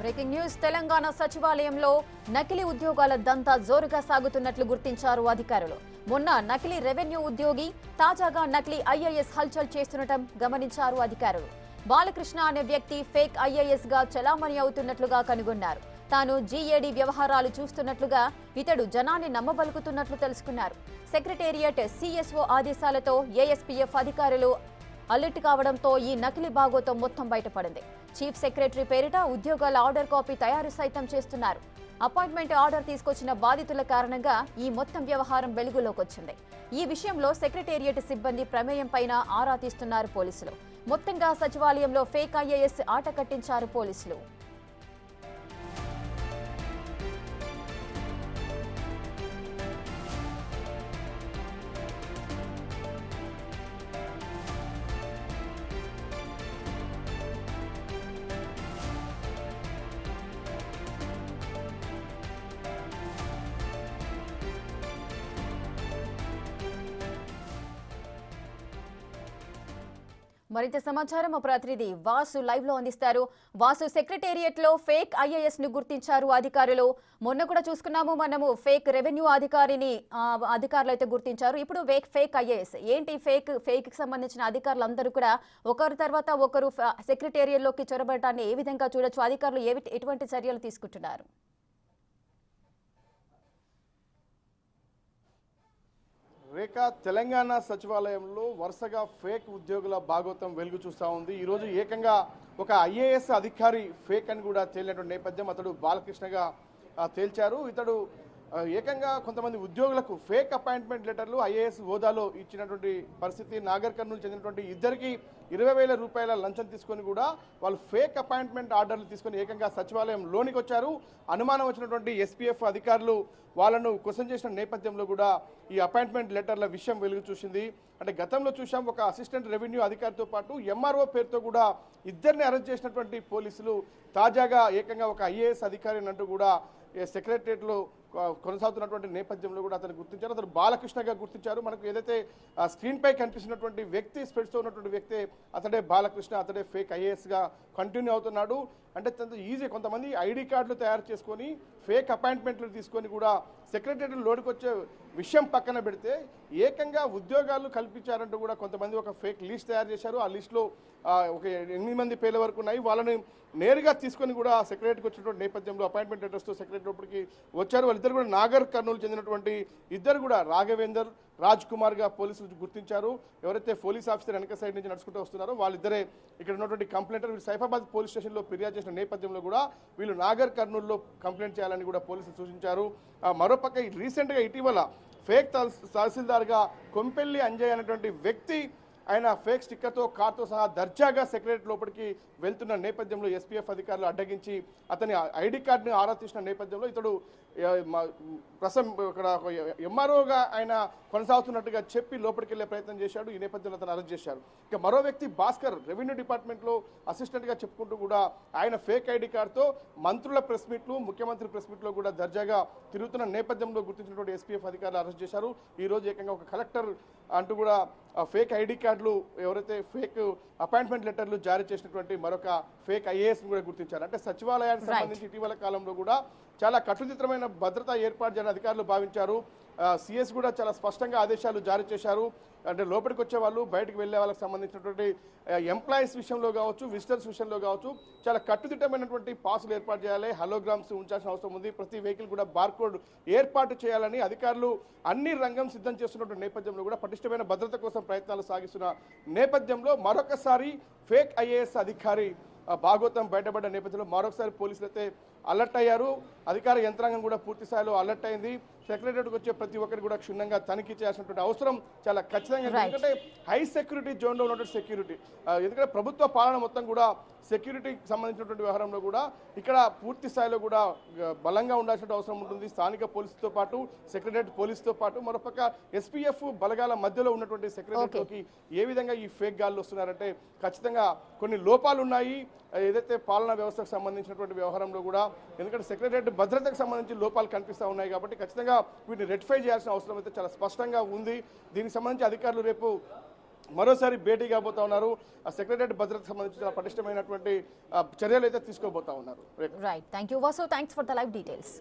Breaking news Telangana సచివాలయంలో నకిలీ ఉద్యోగాల దంతా జోరుగా సాగుతున్నట్లు గుర్తించారు అధికారులు. మొన్న నకిలీ రెవెన్యూ ఉద్యోగి, తాజాగా నకిలీ ఐఏఎస్ హల్చల్ చేస్తుండటం గమనించారు అధికారులు. బాలకృష్ణ అనే వ్యక్తి ఫేక్ ఐఏఎస్ గా చలామణి అవుతున్నట్లుగా కనుగొన్నారు. తాను జీఏడీ వ్యవహారాలు చూస్తున్నట్లుగా ఇతడు జనాన్ని నమ్మబలుకుతున్నట్లు తెలుసుకున్నారు. సెక్రటేరియట్ సిఎస్ఓ ఆదేశాలతో ఏఎస్పీఎఫ్ అధికారులు అలర్ట్ కావడంతో ఈ నకిలీ భాగోతం మొత్తం బయటపడింది. చీఫ్ సెక్రటరీ పేరిట ఉద్యోగాల ఆర్డర్ కాపీ తయారు సైతం చేస్తున్నారు. అపాయింట్మెంట్ ఆర్డర్ తీసుకొచ్చిన బాధితుల కారణంగా ఈ మొత్తం వ్యవహారం వెలుగులోకి వచ్చింది. ఈ విషయంలో సెక్రటేరియట్ సిబ్బంది ప్రమేయం పైన ఆరా తీస్తున్నారు పోలీసులు. మొత్తంగా సచివాలయంలో ఫేక్ ఐఏఎస్ ఆట కట్టించారు పోలీసులు. మరింత సమాచారం మా ప్రతినిధి వాసు లైవ్ లో అందిస్తారు. వాసు, సెక్రటేరియట్ లో ఫేక్ ఐఏఎస్ ను గుర్తించారు అధికారులు. మొన్న కూడా చూసుకున్నాము మనము, ఫేక్ రెవెన్యూ అధికారులు అయితే గుర్తించారు. ఇప్పుడు ఫేక్ ఐఏఎస్ ఏంటి? ఫేక్ కి సంబంధించిన అధికారులు అందరూ కూడా ఒకరి తర్వాత ఒకరు సెక్రటేరియట్ లోకి చొరబడటాన్ని ఏ విధంగా చూడొచ్చు? అధికారులు ఎటువంటి చర్యలు తీసుకుంటున్నారు? రేఖ, తెలంగాణ సచివాలయంలో వరుసగా ఫేక్ ఉద్యోగుల భాగోతం వెలుగు చూస్తూ ఉంది. ఈరోజు ఏకంగా ఒక ఐఏఎస్ అధికారి ఫేక్ అని కూడా తేలినటువంటి నేపథ్యం. అతడు బాలకృష్ణగా తేల్చారు. ఇతడు ఏకంగా కొంతమంది ఉద్యోగులకు ఫేక్ అపాయింట్మెంట్ లెటర్లు ఐఏఎస్ హోదాలో ఇచ్చినటువంటి పరిస్థితి. నాగర్ కర్నూలు చెందినటువంటి ఇద్దరికి 20,000 రూపాయల లంచం తీసుకొని కూడా వాళ్ళు ఫేక్ అపాయింట్మెంట్ ఆర్డర్లు తీసుకొని ఏకంగా సచివాలయం లోనికి వచ్చారు. అనుమానం వచ్చినటువంటి ఎస్పీఎఫ్ అధికారులు వాళ్ళను క్వశ్చన్ చేసిన నేపథ్యంలో కూడా ఈ అపాయింట్మెంట్ లెటర్ల విషయం వెలుగు చూసింది. అంటే గతంలో చూసాం, ఒక అసిస్టెంట్ రెవెన్యూ అధికారితో పాటు ఎంఆర్ఓ పేరుతో కూడా ఇద్దరిని అరెస్ట్ చేసినటువంటి పోలీసులు తాజాగా ఏకంగా ఒక ఐఏఎస్ అధికారి అంటూ కూడా సెక్రటరియట్లో కొనసాగుతున్నటువంటి నేపథ్యంలో కూడా అతను గుర్తించారు. అతను బాలకృష్ణగా గుర్తించారు. మనకు ఏదైతే స్క్రీన్ పై కనిపిస్తున్నటువంటి వ్యక్తి, స్పెట్స్తో ఉన్నటువంటి వ్యక్తి, అతడే బాలకృష్ణ, అతడే ఫేక్ ఐఏఎస్గా కంటిన్యూ అవుతున్నాడు. అంటే ఈజీ కొంతమంది ఐడి కార్డులు తయారు చేసుకొని ఫేక్ అపాయింట్మెంట్లు తీసుకొని కూడా సెక్రటరీ లోడుకు వచ్చే విషయం పక్కన పెడితే ఏకంగా ఉద్యోగాలు కల్పించారంటూ కూడా కొంతమంది ఒక ఫేక్ లిస్ట్ తయారు చేశారు. ఆ లిస్టులో ఒక 8 మంది పేర్ల వరకు ఉన్నాయి. వాళ్ళని నేరుగా తీసుకొని కూడా సెక్రటరీకి వచ్చినటువంటి నేపథ్యంలో అపాయింట్మెంట్ లెటర్స్తో సెక్రటరీ లోపలికి వచ్చారు. వాళ్ళిద్దరు కూడా నాగర్ కర్నూలు చెందినటువంటి ఇద్దరు కూడా రాఘవేందర్, రాజ్ కుమార్గా పోలీసులు గుర్తించారు. ఎవరైతే పోలీస్ ఆఫీసర్ వెనక సైడ్ నుంచి నడుచుకుంటూ వస్తున్నారో వాళ్ళిద్దరే ఇక్కడ ఉన్నటువంటి కంప్లైంటర్. వీళ్ళు సైఫాబాద్ పోలీస్ స్టేషన్లో ఫిర్యాదు చేసిన నేపథ్యంలో కూడా వీళ్ళు నాగర్ కర్నూలులో కంప్లైంట్ చేయాలని కూడా పోలీసులు సూచించారు. మరోపక్క రీసెంట్గా ఇటీవల ఫేక్ తహసీల్దార్గా కొంపెల్లి అంజయ్ అనేటువంటి వ్యక్తి, ఆయన ఫేక్ స్టిక్కర్తో కార్తో సహా దర్జాగా సెక్రటరీ లోపలికి వెళ్తున్న నేపథ్యంలో ఎస్పీఎఫ్ అధికారులు అడ్డగించి అతని ఐడి కార్డుని ఆరా తీసిన నేపథ్యంలో ఇతడు ఇక్కడ ఎంఆర్ఓగా ఆయన కొనసాగుతున్నట్టుగా చెప్పి లోపలికి వెళ్లే ప్రయత్నం చేశాడు. ఈ నేపథ్యంలో అతను అరెస్ట్ చేశారు. ఇక మరో వ్యక్తి భాస్కర్, రెవెన్యూ డిపార్ట్మెంట్లో అసిస్టెంట్గా చెప్పుకుంటూ కూడా ఆయన ఫేక్ ఐడి కార్డుతో మంత్రుల ప్రెస్ మీట్లు, ముఖ్యమంత్రి ప్రెస్ మీట్లో కూడా దర్జాగా తిరుగుతున్న నేపథ్యంలో గుర్తించినటువంటి ఎస్పీఎఫ్ అధికారులు అరెస్ట్ చేశారు. ఈ రోజు ఏకంగా ఒక కలెక్టర్ అంటూ కూడా ఫేక్ ఐడి కార్డులు, ఎవరైతే ఫేక్ అపాయింట్మెంట్ లెటర్లు జారీ చేసినటువంటి మరొక ఫేక్ ఐఏఎస్ కూడా గుర్తించారు. అంటే సచివాలయానికి సంబంధించి ఇటీవల కాలంలో కూడా చాలా కట్టుదిట్టమైన భద్రత ఏర్పాటు చేయాలని అధికారులు భావించారు. సిఎస్ కూడా చాలా స్పష్టంగా ఆదేశాలు జారీ చేశారు. అంటే లోపలికి వచ్చే వాళ్ళు, బయటకు వెళ్లే వాళ్ళకి సంబంధించినటువంటి ఎంప్లాయీస్ విషయంలో కావచ్చు, విజిటర్స్ విషయంలో కావచ్చు చాలా కట్టుదిట్టమైనటువంటి పాసులు ఏర్పాటు చేయాలి. హలోగ్రామ్స్ ఉంచాల్సిన అవసరం ఉంది. ప్రతి వెహికల్ కూడా బార్కోడ్ ఏర్పాటు చేయాలని అధికారులు అన్ని రంగం సిద్ధం చేస్తున్నటువంటి నేపథ్యంలో కూడా పటిష్టమైన భద్రత కోసం ప్రయత్నాలు సాగిస్తున్న నేపథ్యంలో మరొకసారి ఫేక్ ఐఏఎస్ అధికారి భాగోతం బయటపడ్డ నేపథ్యంలో మరొకసారి పోలీసులు అయితే అలర్ట్ అయ్యారు. అధికార యంత్రాంగం కూడా పూర్తి స్థాయిలో అలర్ట్ అయింది. సెక్రటరీకి వచ్చే ప్రతి ఒక్కరికి కూడా క్షుణ్ణంగా తనిఖీ చేయాల్సినటువంటి అవసరం చాలా ఖచ్చితంగా. ఎందుకంటే హై సెక్యూరిటీ జోన్లో ఉన్నటువంటి సెక్యూరిటీ, ఎందుకంటే ప్రభుత్వ పాలన మొత్తం కూడా సెక్యూరిటీకి సంబంధించినటువంటి వ్యవహారంలో కూడా ఇక్కడ పూర్తి స్థాయిలో కూడా బలంగా ఉండాల్సిన అవసరం ఉంటుంది. స్థానిక పోలీసుతో పాటు, సెక్రటరీ పోలీసుతో పాటు మరోపక్క ఎస్పీఎఫ్ బలగాల మధ్యలో ఉన్నటువంటి సెక్రటరీకి ఏ విధంగా ఈ ఫేక్ గాళ్ళు వస్తున్నారంటే ఖచ్చితంగా కొన్ని లోపాలు ఉన్నాయి. ఏదైతే పాలనా వ్యవస్థకు సంబంధించినటువంటి వ్యవహారంలో కూడా, ఎందుకంటే సెక్రటరీ భద్రతకు సంబంధించి లోపాలు కనిపిస్తూ ఉన్నాయి కాబట్టి ఖచ్చితంగా వీటిని రెక్టిఫై చేయాల్సిన అవసరం అయితే చాలా స్పష్టంగా ఉంది. దీనికి సంబంధించి అధికారులు రేపు మరోసారి భేటీ కాబోతా ఉన్నారు. ఆ సెక్రటరీ భద్రతకు సంబంధించి చాలా పటిష్టమైనటువంటి చర్యలు అయితే తీసుకోబోతా ఉన్నారు. Right, thank you Vasu, thanks for the live details.